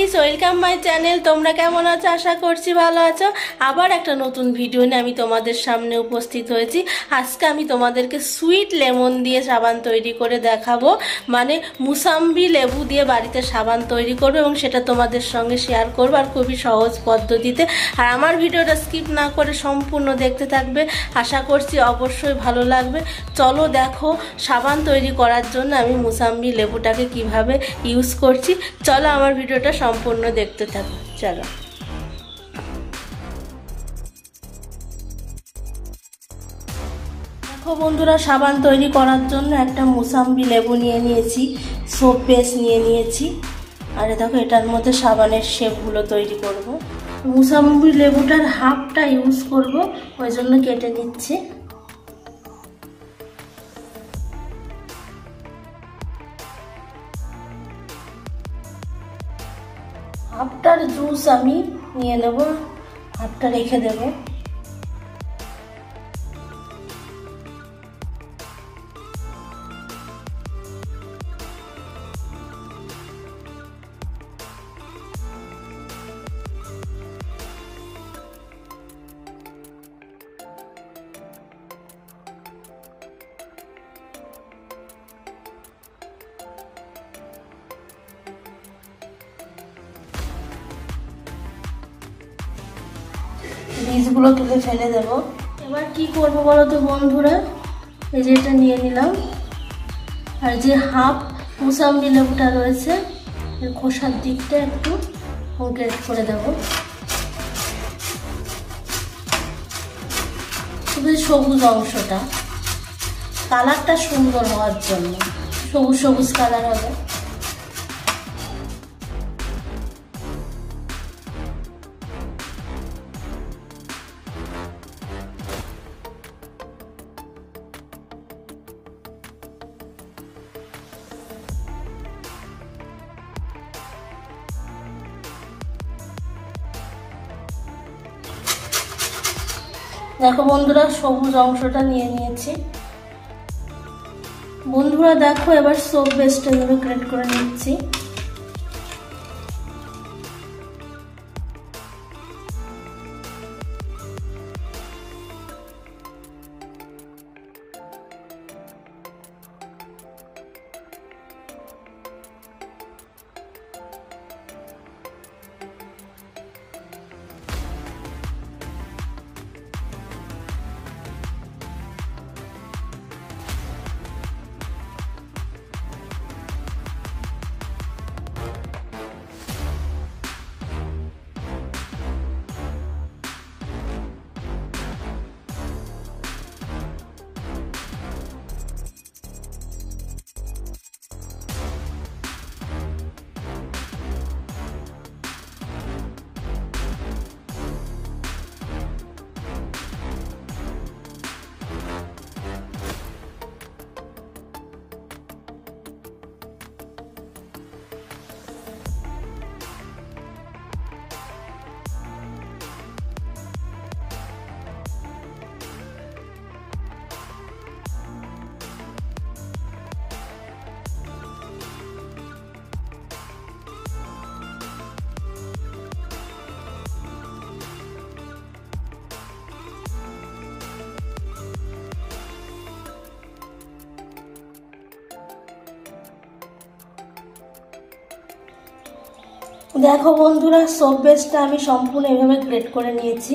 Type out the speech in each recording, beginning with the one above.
Guys, welcome my channel. তোমরা কেমন আছো? আশা করছি ভালো আছো। আবার একটা নতুন ভিডিও নিয়ে আমি তোমাদের সামনে উপস্থিত হয়েছি। আজকে আমি তোমাদেরকে সুইট লেমন দিয়ে সাবান তৈরি করে দেখাবো, মানে মুসাম্বি লেবু দিয়ে বাড়িতে সাবান তৈরি করবো এবং সেটা তোমাদের সঙ্গে শেয়ার করবো আর খুবই সহজ পদ্ধতিতে। আর আমার ভিডিওটা স্কিপ না করে সম্পূর্ণ দেখতে থাকবে, আশা করছি অবশ্যই ভালো লাগবে। চলো দেখো সাবান তৈরি করার জন্য আমি মুসাম্বি লেবুটাকে কিভাবে ইউজ করছি। চলো আমার ভিডিওটা সম্পূর্ণ দেখতে থাকো। চলো দেখো বন্ধুরা, সাবান তৈরি করার জন্য একটা মুসাম্বি লেবু নিয়ে নিয়েছি, সোপ বেস নিয়ে নিয়েছি। আর দেখো এটার মধ্যে সাবানের শেপগুলো তৈরি করব। মুসাম্বি লেবুটার হাফটা ইউজ করব, ওই জন্য কেটে নিচ্ছি। হাফটার জুস আমি নিয়ে নেব, হাফটা রেখে দেব। বীজগুলো তুলে ফেলে দেব। এবার কি করবো বলো তো বন্ধুরা, এই যে এটা নিয়ে নিলাম, আর যে হাফ মুসাম্বি লেবুটা রয়েছে এর খোসার দিকটা একটু গ্রেট করে দেব, শুধু সবুজ অংশটা, কালারটা সুন্দর হওয়ার জন্য, সবুজ সবুজ কালার হবে। দেখো বন্ধুরা, সবুজ অংশটা নিয়ে নিয়েছি। বন্ধুরা দেখো, এবার সোপ বেসটা এভাবে গ্রেট করে নিচ্ছি। দেখো বন্ধুরা, সোপ বেসটা আমি সম্পূর্ণ এভাবে গ্রেট করে নিয়েছি।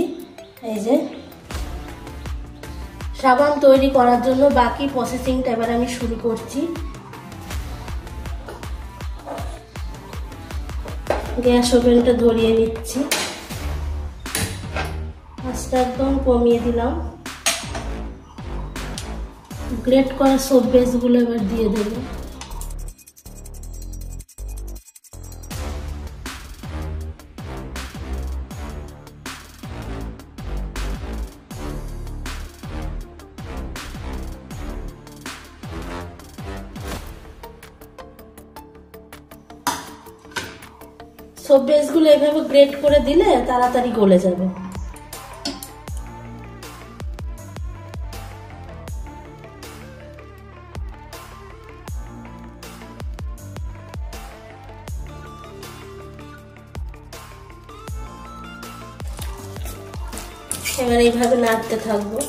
এই যে সাবান তৈরি করার জন্য বাকি প্রসেসিংটা এবার আমি শুরু করছি। গ্যাস ওভেনটা ধরিয়ে নিচ্ছি, আস্তে একদম কমিয়ে দিলাম। গ্রেট করা সোপ বেসগুলো এবার দিয়ে দেবো। সোপ বেসগুলো এভাবে গ্রেট করে দিলে তাড়াতাড়ি গলে যাবে। এবার এইভাবে নাড়তে থাকবো।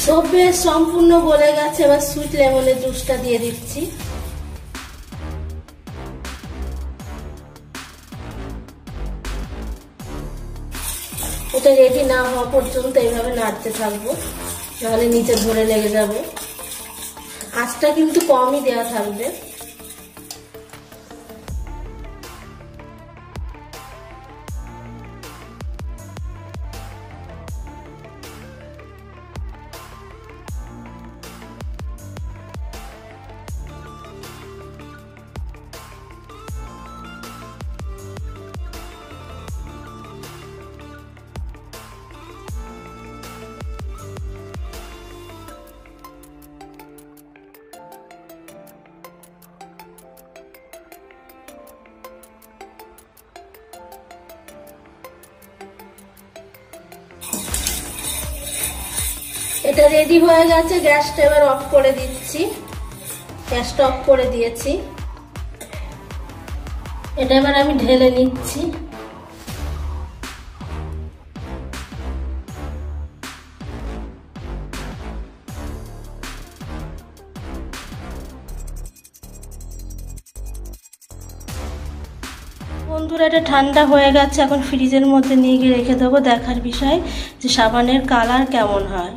সব বেশ সম্পূর্ণ গলে গেছে, এবার সুইট লেমনের জুসটা দিয়ে দিচ্ছি। এটা রেডি না হওয়া পর্যন্ত এইভাবে নাড়তে থাকবো, নাহলে নিচে ধরে লেগে যাবে। আঁচটা কিন্তু কমই দেওয়া থাকবে। এটা রেডি হয়ে গেছে, গ্যাসটা এবার অফ করে দিচ্ছি। গ্যাসটা অফ করে দিয়েছি, এটা এবার আমি ঢেলে নিচ্ছি। বন্ধুরা এটা ঠান্ডা হয়ে গেছে, এখন ফ্রিজের মধ্যে নিয়ে গিয়ে রেখে দেবো, দেখার বিষয় যে সাবানের কালার কেমন হয়।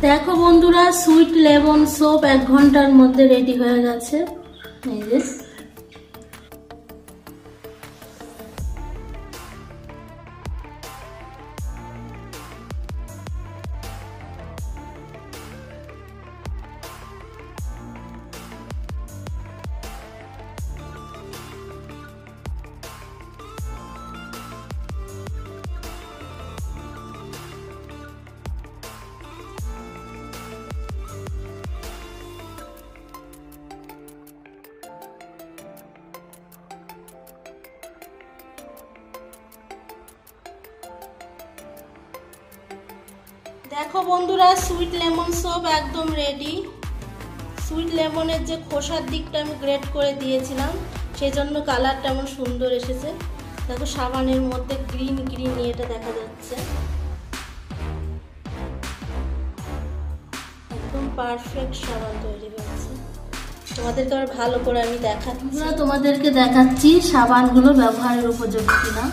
দেখো বন্ধুরা, সুইট লেমন সোপ 1 ঘন্টার মধ্যে রেডি হয়ে গেছে। এই যে দেখো বন্ধুরা, সুইট লেমন সোপ একদম রেডি। সুইট লেমনের যে খোসার দিকটা আমি গ্রেট করে দিয়েছিলাম, সেই জন্য কালারটা এমন সুন্দর এসেছে। দেখো সাবানের মধ্যে গ্রিন গ্রিন এটা দেখা যাচ্ছে, একদম পারফেক্ট সাবান তৈরি হয়েছে। তোমাদেরকে আবার ভালো করে আমি দেখাচ্ছি সাবানগুলো ব্যবহারের উপযোগী কিনা।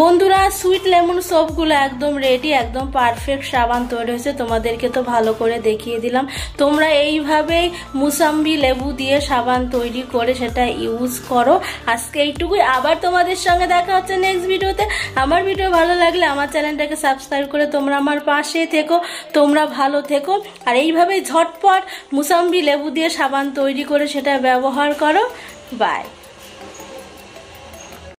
বন্ধুরা সুইট লেমন সোপগুলো একদম রেডি, একদম পারফেক্ট সাবান তৈরি হয়েছে। তোমাদেরকে তো ভালো করে দেখিয়ে দিলাম। তোমরা এইভাবেই মুসাম্বি লেবু দিয়ে সাবান তৈরি করে সেটা ইউজ করো। আজকে এইটুকুই, আবার তোমাদের সঙ্গে দেখা হচ্ছে নেক্সট ভিডিওতে। আমার ভিডিও ভালো লাগলে আমার চ্যানেলটাকে সাবস্ক্রাইব করে তোমরা আমার পাশে থেকো। তোমরা ভালো থেকো, আর এইভাবেই ঝটপট মুসাম্বি লেবু দিয়ে সাবান তৈরি করে সেটা ব্যবহার করো। বাই।